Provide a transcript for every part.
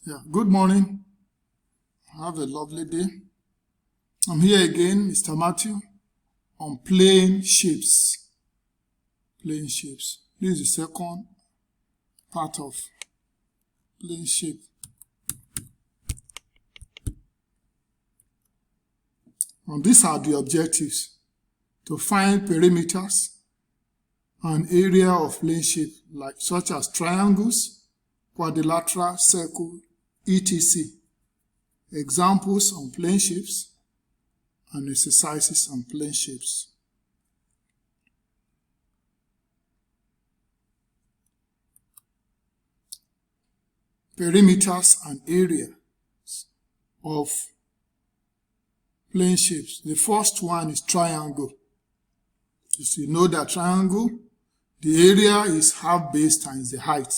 Yeah, good morning. Have a lovely day. I'm here again, Mr. Matthew, on plane shapes. Plane shapes. This is the second part of plane shape. And these are the objectives: to find perimeters and area of plane shape, such as triangles, quadrilateral, circle, etc. Examples on plane shapes and exercises on plane shapes. Perimeters and areas of plane shapes. The first one is triangle. You know that triangle, the area is half base times the height.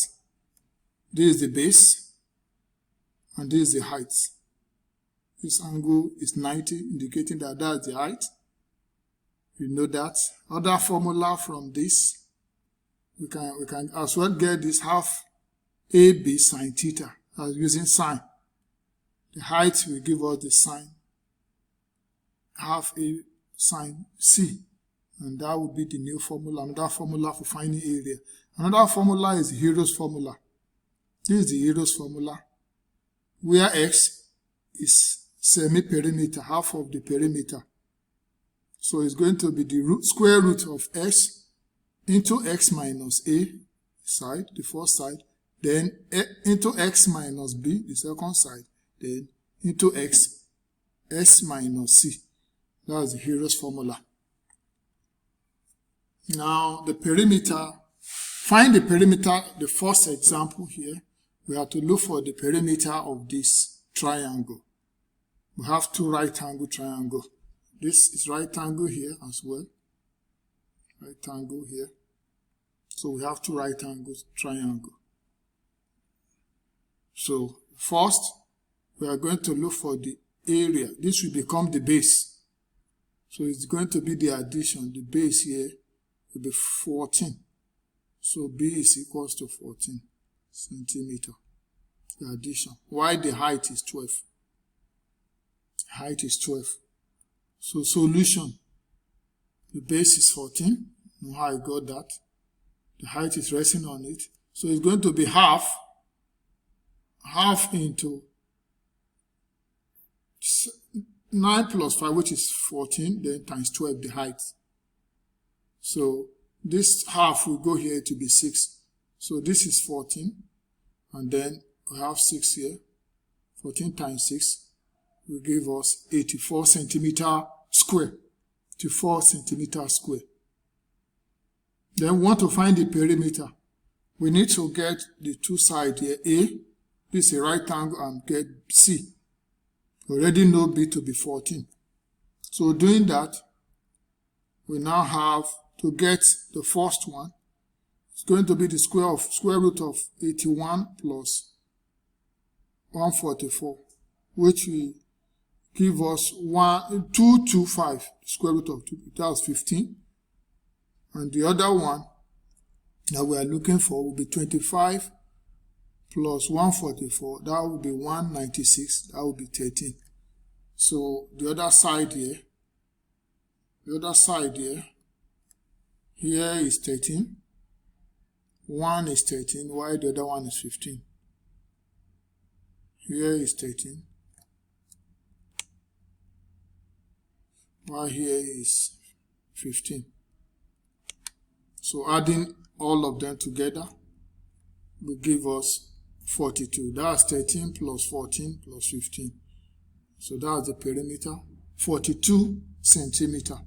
This is the base and this is the height. This angle is 90, indicating that that's the height. You know that. Other formula from this, we can as well get this half AB sine theta as using sine. The height will give us the sine half A sine C, and that will be the new formula. Another formula for finding area. Another formula is the Hero's formula. This is the Hero's formula, where x is semi-perimeter, half of the perimeter. So it's going to be the square root of x into x minus a side, the first side, then into x minus b, the second side, then into s minus c. That's the Hero's formula. Now the perimeter, find the perimeter. The first example here, we have to look for the perimeter of this triangle. We have two right angle triangle. This is right angle here as well. Right angle here. So we have two right angle triangle. So first, we are going to look for the area. This will become the base. So it's going to be the addition. The base here will be 14. So B is equals to 14 centimeter. The addition. Why the height is 12? Height is 12. So solution. The base is 14. Know how I got that? The height is resting on it. So it's going to be half into 9 plus 5, which is 14, then times 12, the height. So this half will go here to be 6. So this is 14, and then we have 6 here. 14 times 6 will give us 84 centimeter square. 84 centimeter square. Then we want to find the perimeter. We need to get the two sides here. A, this is a right angle, and get C. We already know B to be 14. So doing that, we now have to get the first one. It's going to be the square root of 81 plus 144, which will give us 225, square root of 2, that's 15. And the other one that we are looking for will be 25 plus 144, that will be 196, that will be 13. So the other side here, here is 13, 1 is 13, while the other one is 15. Here is 13, while here is 15. So adding all of them together will give us 42. That's 13 plus 14 plus 15. So that's the perimeter. 42 centimeter.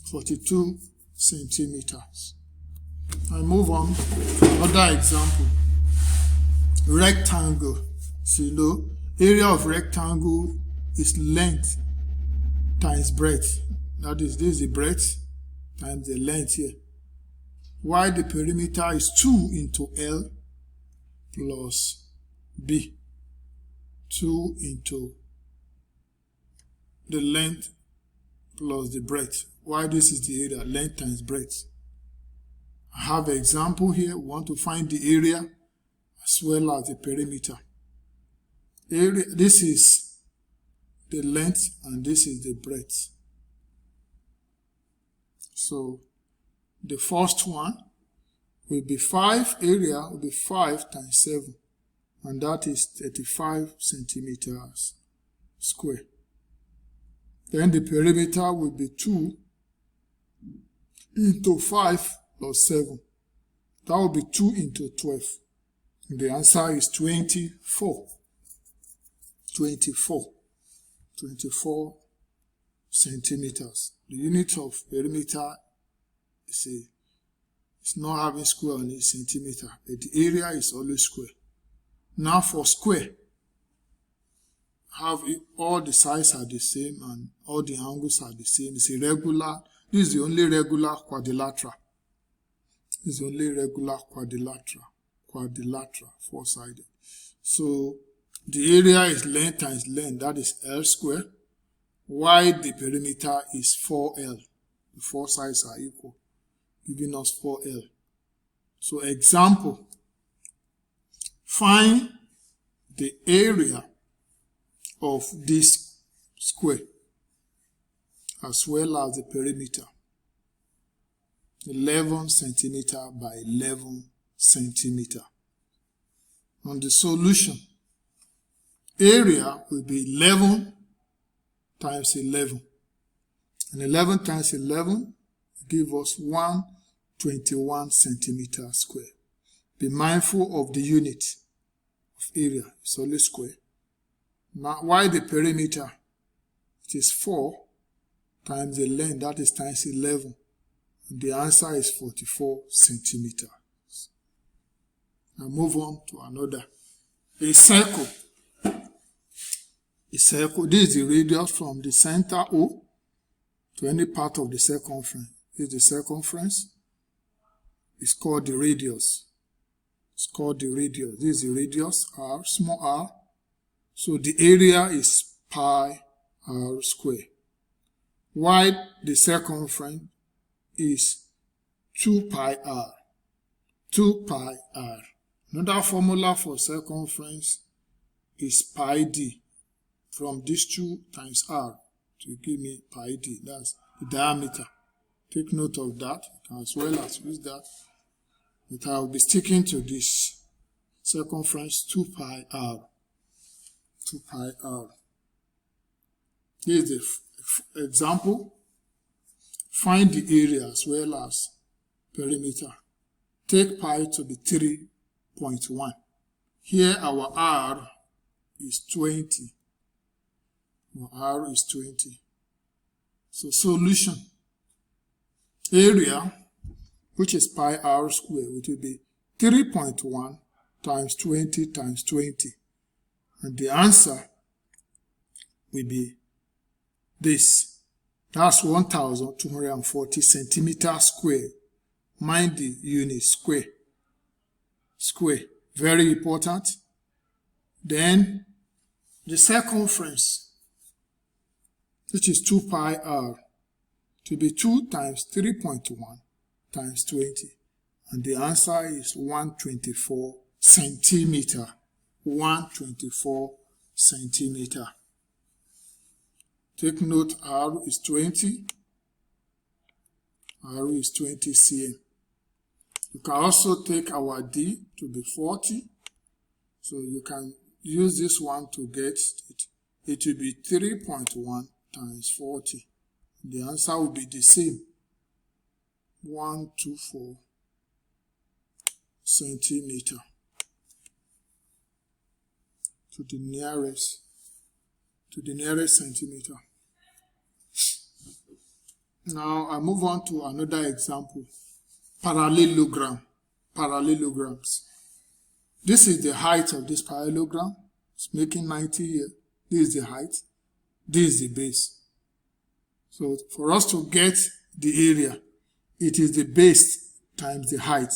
42 centimeters. I move on to another example. Rectangle. So you know, area of rectangle is length times breadth. That is, this is the breadth times the length here. While the perimeter is 2 into L plus B. 2 into the length plus the breadth. Why this is the area, length times breadth. I have an example here. We want to find the area as well as the perimeter. area, this is the length and this is the breadth. So the first one will be 5, area will be 5 times 7, and that is 35 centimeters square. Then the perimeter will be 2 into 5 plus 7. That will be 2 into 12. And the answer is 24. 24 centimeters. The unit of perimeter is it's not having square on it, centimeter, but the area is always square. Now for square, all the sides are the same and all the angles are the same. It's a regular. This is the only regular quadrilateral. This is the only regular quadrilateral, four-sided. So the area is length times length, that is L square, while the perimeter is 4L. The four sides are equal, giving us 4L. So example, find the area of this square as well as the perimeter. 11 centimeter by 11 centimeter. On the solution, area will be 11 times 11. And 11 times 11 give us 121 centimeter square. Be mindful of the unit of area. It's always square. Now, why the perimeter? It is 4 times the length, that is times 11. And the answer is 44 centimeters. Now move on to another. A circle. A circle. This is the radius from the center O to any part of the circumference. This is the circumference. It's called the radius. It's called the radius. This is the radius, R, small r. So the area is pi r square. While the circumference is 2 pi r. 2 pi r. Another formula for circumference is pi d. From these 2 times r to give me pi d. That's the diameter. Take note of that. You can as well as use that. But I will be sticking to this circumference 2 pi r. 2 pi r. Here is the example. Find the area as well as perimeter. Take pi to be 3.1. Here our r is 20. Our r is 20. So solution. Area, which is pi r square, which will be 3.1 times 20 times 20. And the answer will be this. That's 1,240 centimeters square. Mind the unit, square. Square. Very important. Then the circumference, which is 2 pi r, to be 2 times 3.1 times 20. And the answer is 124 centimeter. 124 centimeter. Take note, R is 20. R is 20 cm. You can also take our D to be 40. So you can use this one to get it. It will be 3.1 times 40. The answer will be the same. 124 centimeter. To the nearest centimeter. Now I move on to another example. Parallelogram. Parallelograms. This is the height of this parallelogram. It's making 90 here. This is the height. This is the base. So for us to get the area, it is the base times the height.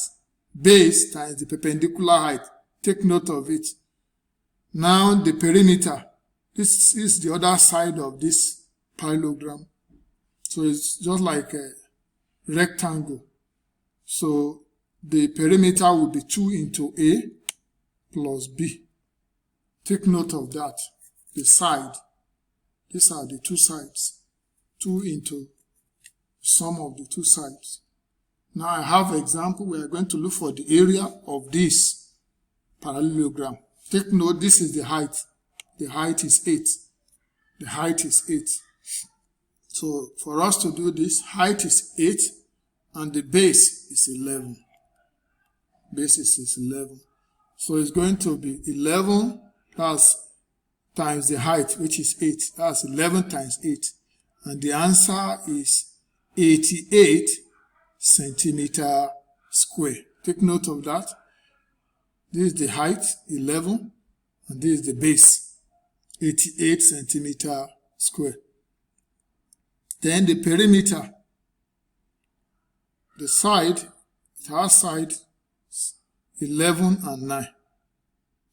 Base times the perpendicular height. Take note of it. Now the perimeter. This is the other side of this parallelogram. So it's just like a rectangle. So the perimeter will be 2 into A plus B. Take note of that. The side. These are the two sides. 2 into sum of the two sides. Now I have an example. We are going to look for the area of this parallelogram. Take note, this is the height. The height is 8. The height is 8. So for us to do this, height is 8 and the base is 11. Base is 11. So it's going to be 11 times the height, which is 8. That's 11 times 8. And the answer is 88 centimeter square. Take note of that. This is the height, 11, and this is the base, 88 centimeter square. Then the perimeter, the side, it has side 11 and 9.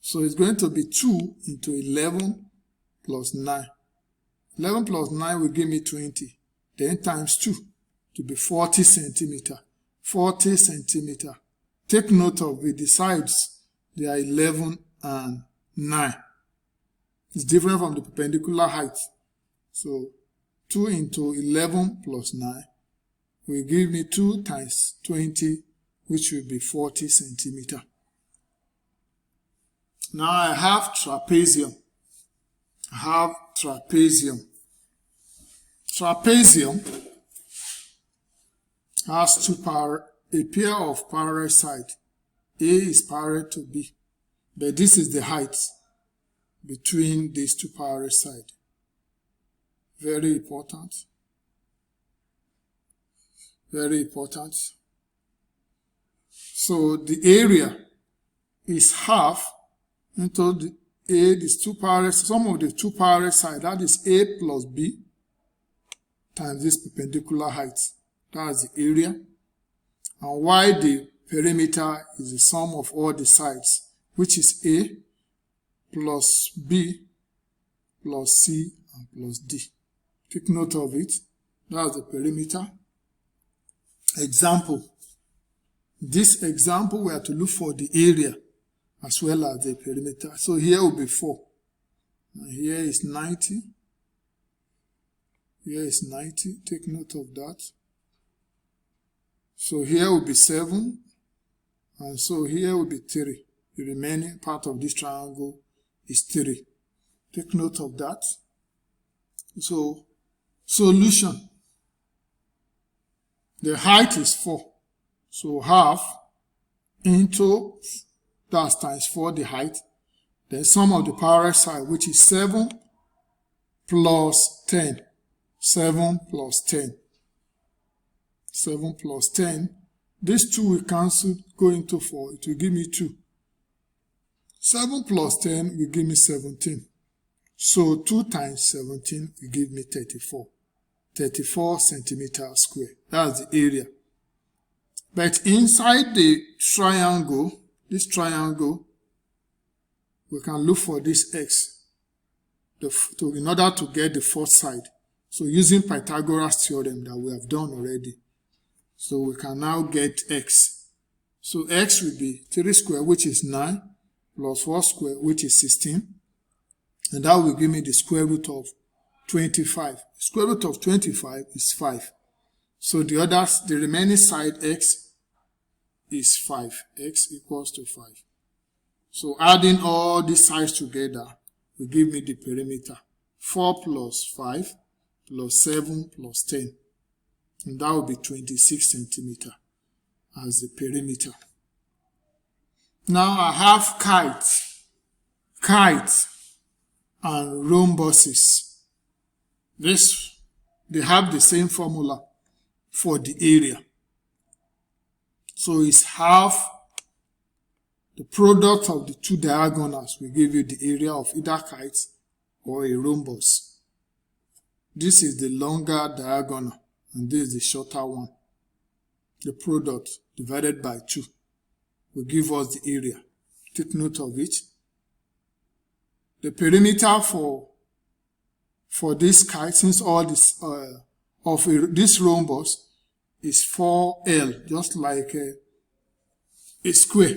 So it's going to be 2 into 11 plus 9. 11 plus 9 will give me 20. Then times 2 to be 40 centimeter. 40 centimeter. Take note of it. The sides, they are 11 and 9. It's different from the perpendicular height. So 2 into 11 plus 9 will give me 2 times 20, which will be 40 centimeter. Now I have trapezium. I have trapezium. Trapezium has a pair of parallel sides. A is parallel to B. But this is the height between these two parallel sides. Very important. Very important. So the area is half into the A, these two parallel, sum of the two parallel sides, that is A plus B times this perpendicular height. That's the area. And y, the perimeter, is the sum of all the sides, which is A plus B plus C and plus D. Take note of it. That's the perimeter. Example. This example, we have to look for the area as well as the perimeter. So here will be 4. And here is 90. Here is 90. Take note of that. So here will be 7. And so here will be 3. The remaining part of this triangle is 3. Take note of that. So, solution. The height is 4. So half into, that's times 4 the height. Then sum of the parallel side, which is 7 plus 10. 7 plus 10. 7 plus 10. These 2 will cancel, go into 4. It will give me 2. 7 plus 10 will give me 17. So 2 times 17 will give me 34. 34 centimeter square. That's the area. But inside the triangle, this triangle, we can look for this x in order to get the fourth side. So using Pythagoras theorem that we have done already. So we can now get x. So x will be 3 square, which is 9, plus 4 square, which is 16. And that will give me the square root of 25. Square root of 25 is 5. So the remaining side x is 5. X equals to 5. So adding all these sides together will give me the perimeter. 4 plus 5 plus 7 plus 10. And that will be 26 centimeter as the perimeter. Now I have kites and rhombuses. They have the same formula for the area. So it's half the product of the two diagonals will give you the area of either kite or a rhombus. This is the longer diagonal and this is the shorter one. The product divided by 2 will give us the area. Take note of it. The perimeter for this kite, since all this this rhombus is 4L, just like a square.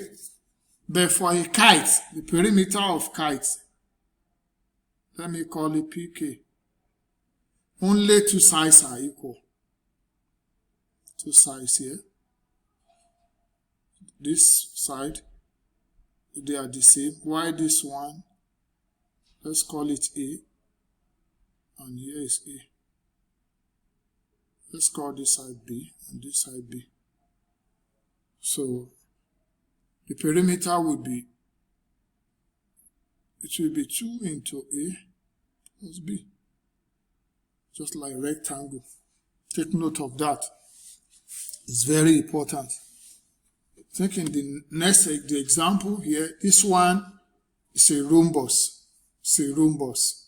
But for a kite, the perimeter of kite Let me call it PK. Only two sides are equal. Two sides here. This side, they are the same. Why this one? Let's call it A. And here is A. Let's call this side B and this side B. So the perimeter will be, it will be 2 into A plus B. Just like rectangle. Take note of that. It's very important. Think in the next the example here, this one is a rhombus. It's a rhombus.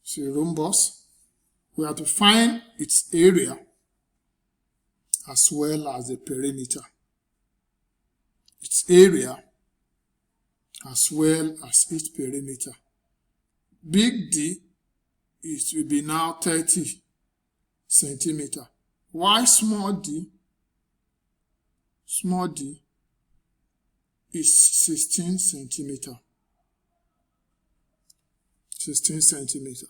It's a rhombus. We have to find its area as well as the perimeter. Its area as well as its perimeter. Big D will be now 30 centimeter. Why small d? Small d is 16 centimeter. 16 centimeter.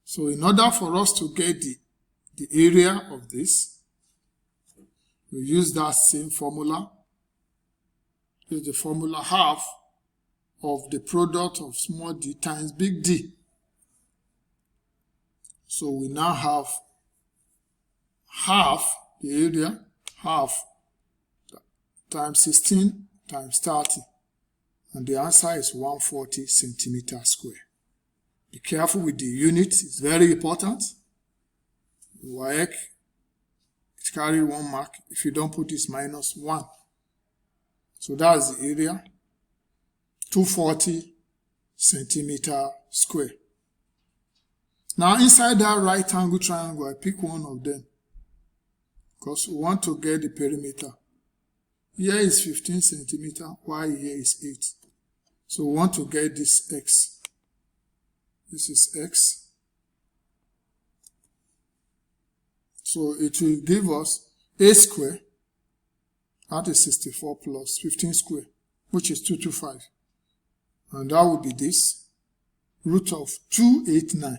So in order for us to get the area of this, we use that same formula. Here's the formula: half of the product of small d times big D. So we now have half the area, half times 16 times 30. And the answer is 140 centimeters square. Be careful with the unit, it's very important. WAEC, it carries 1 mark. If you don't put this minus 1. So that's the area, 240 centimeter square. Now inside that right angle triangle, I pick one of them because we want to get the perimeter. Here is 15 centimeter, while here is 8. So we want to get this x. This is x. So it will give us a square, that is 64 plus 15 square, which is 225. And that would be this, root of 289.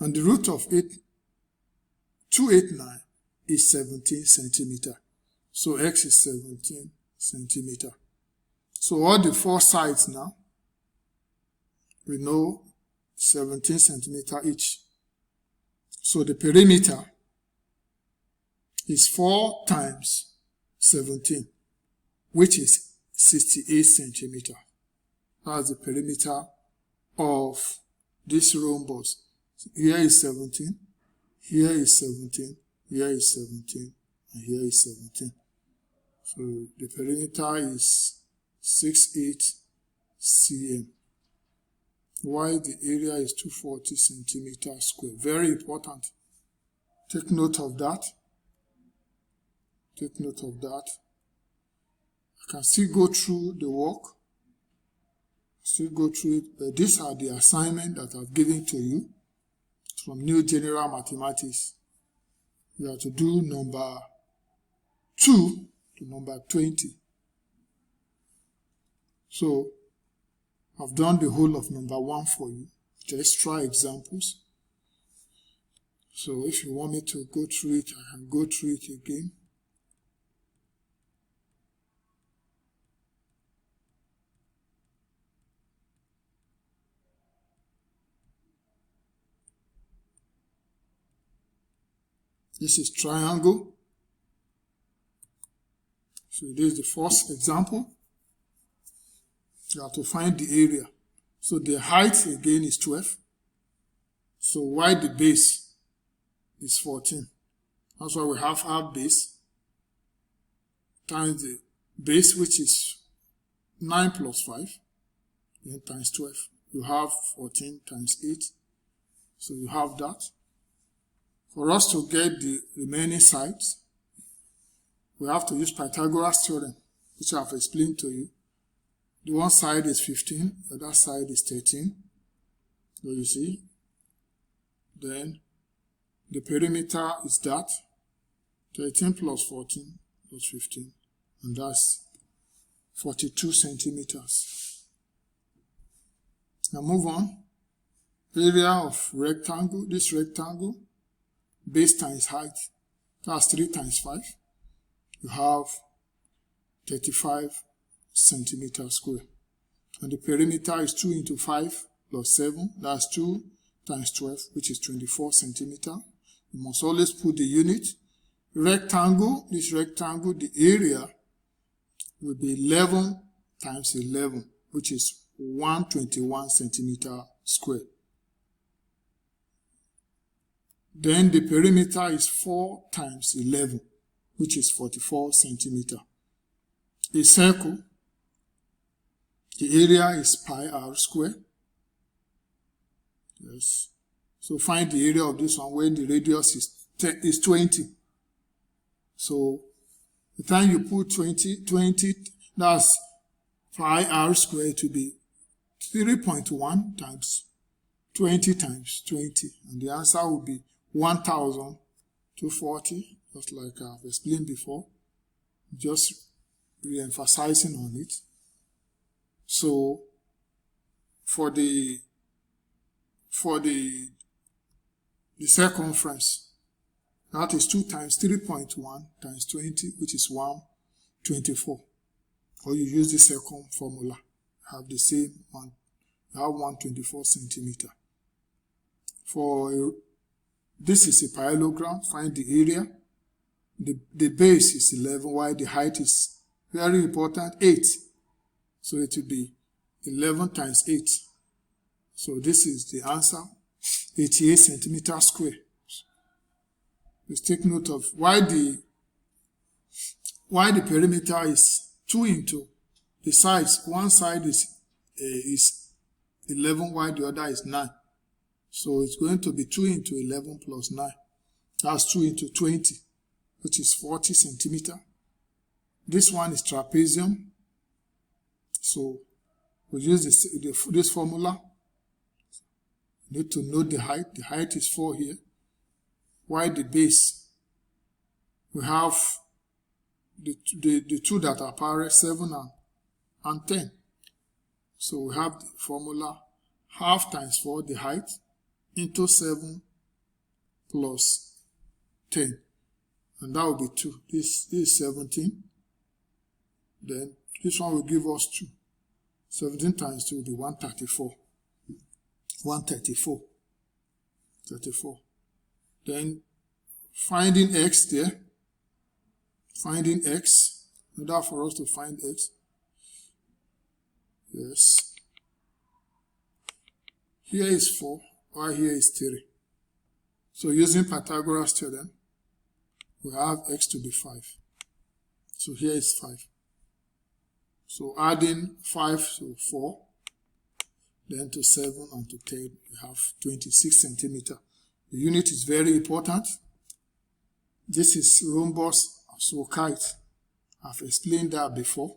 And the root of 289 is 17 centimeter. So x is 17 centimeter. So all the 4 sides now, we know 17 centimeter each. So the perimeter is 4 times 17, which is 68 centimeter. That's the perimeter of this rhombus. Here is 17, here is 17, here is 17, and here is 17. So the perimeter is 68 cm. While the area is 240 centimeters square. Very important. Take note of that. Take note of that. I can still go through the work. Still go through it. But these are the assignments that I've given to you from New General Mathematics. You have to do number 2 to number 20. So, I've done the whole of number 1 for you. Just try examples. So if you want me to go through it, I can go through it again. This is triangle. So this is the first example. You have to find the area. So the height again is 12. So why the base is 14? That's why we have half base times the base, which is 9 plus 5, then times 12. You have 14 times 8. So you have that. For us to get the remaining sides, we have to use Pythagoras theorem, which I have explained to you. The one side is 15, the other side is 13. So you see, then the perimeter is that, 13 plus 14 plus 15, and that's 42 centimeters. Now move on. area of rectangle, this rectangle, base times height, that's 3 times 5. You have 35 centimeters square. And the perimeter is 2 into 5 plus 7, that's 2 times 12, which is 24 centimeter. You must always put the unit. Rectangle, this rectangle, the area will be 11 times 11, which is 121 centimeter square. Then the perimeter is 4 times 11, which is 44 centimeter. A circle, the area is pi r square. Yes. So find the area of this one when the radius is 20. So the time you put 20, that's pi r square to be 3.1 times 20 times 20. And the answer will be 1,240, just like I've explained before. Just re-emphasizing on it. So for the circumference, that is 2 times 3.1 times 20, which is 124. Or you use the second formula, have the same one, you have 124 centimeter. This is a parallelogram, find the area. The base is 11, while the height is very important, 8. So it will be 11 times 8. So this is the answer, 88 centimeters square. Let's take note of why the perimeter is 2 into the sides. One side is 11, while the other is 9. So it's going to be 2 into 11 plus 9. That's 2 into 20, which is 40 centimeter. This one is trapezium. So we use this formula. You need to know the height. The height is 4 here. While the base, we have the two that are parallel, 7 and 10. So we have the formula half times 4, the height, into 7 plus 10. And that will be 2. This is 17. Then this one will give us 2. 17 times 2 will be 134. 134. 34. Then finding x there. Finding x. In order for us to find x. Yes. Here is 4, while here is 3. So using Pythagoras theorem, we have x to be 5. So here is 5. So adding 5 to 4, then to 7 and to 10, we have 26 centimeter. The unit is very important. This is rhombus, so kite. I've explained that before.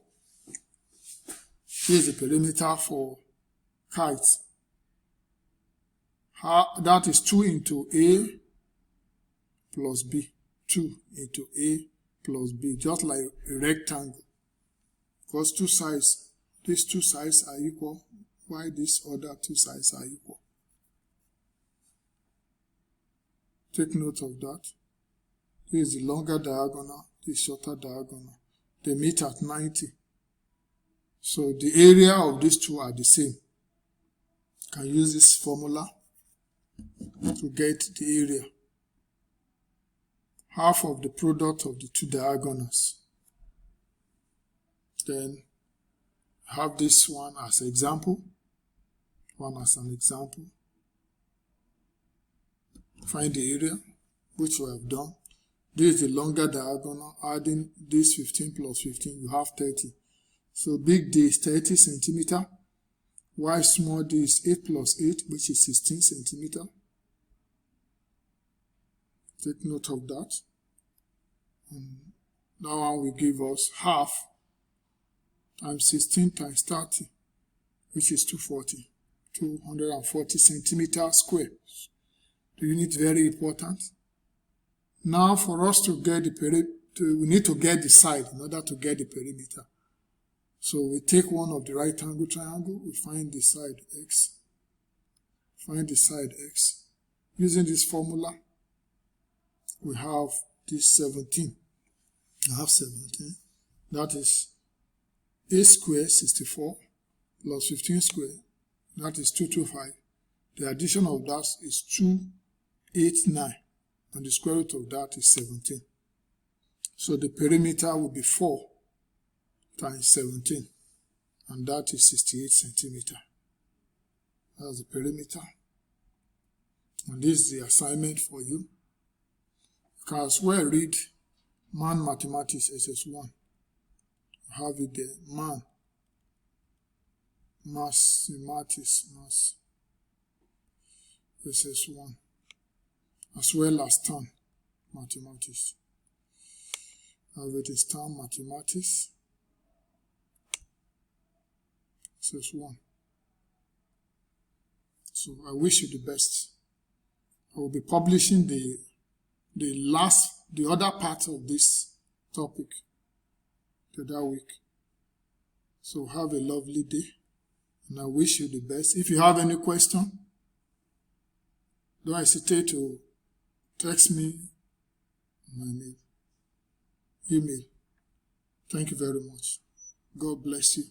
Here's the perimeter for kites. That is 2 into A plus B. 2 into A plus B, just like a rectangle. Because these two sides are equal, while these other two sides are equal. Take note of that. This is the longer diagonal, this shorter diagonal. They meet at 90. So the area of these two are the same. You can use this formula to get the area. Half of the product of the two diagonals. Then have this one as an example. One as an example. Find the area, which we have done. This is the longer diagonal. Adding this 15 plus 15, you have 30. So big D is 30 centimeter. While small d is 8 plus 8, which is 16 centimeter. Take note of that. And that one will give us half times 16 times 30, which is 240. 240 centimeters square. The unit is very important. Now for us to get the perimeter, we need to get the side in order to get the perimeter. So we take one of the right angle triangle, we find the side x. Find the side x. Using this formula, we have this 17. I have 17. That is a squared, 64, plus 15 squared. That is 225. The addition of that is 289. And the square root of that is 17. So the perimeter will be 4 times 17. And that is 68 centimeter. That's the perimeter. And this is the assignment for you. You can as well read Man Mathematics SS1. Have it there. Man Mathematics SS1. As well as Term Mathematics. Have it is Term Mathematics SS1. So I wish you the best. I will be publishing the other part of this topic the other week. So have a lovely day, and I wish you the best. If you have any question, don't hesitate to text me my email. Thank you very much. God bless you.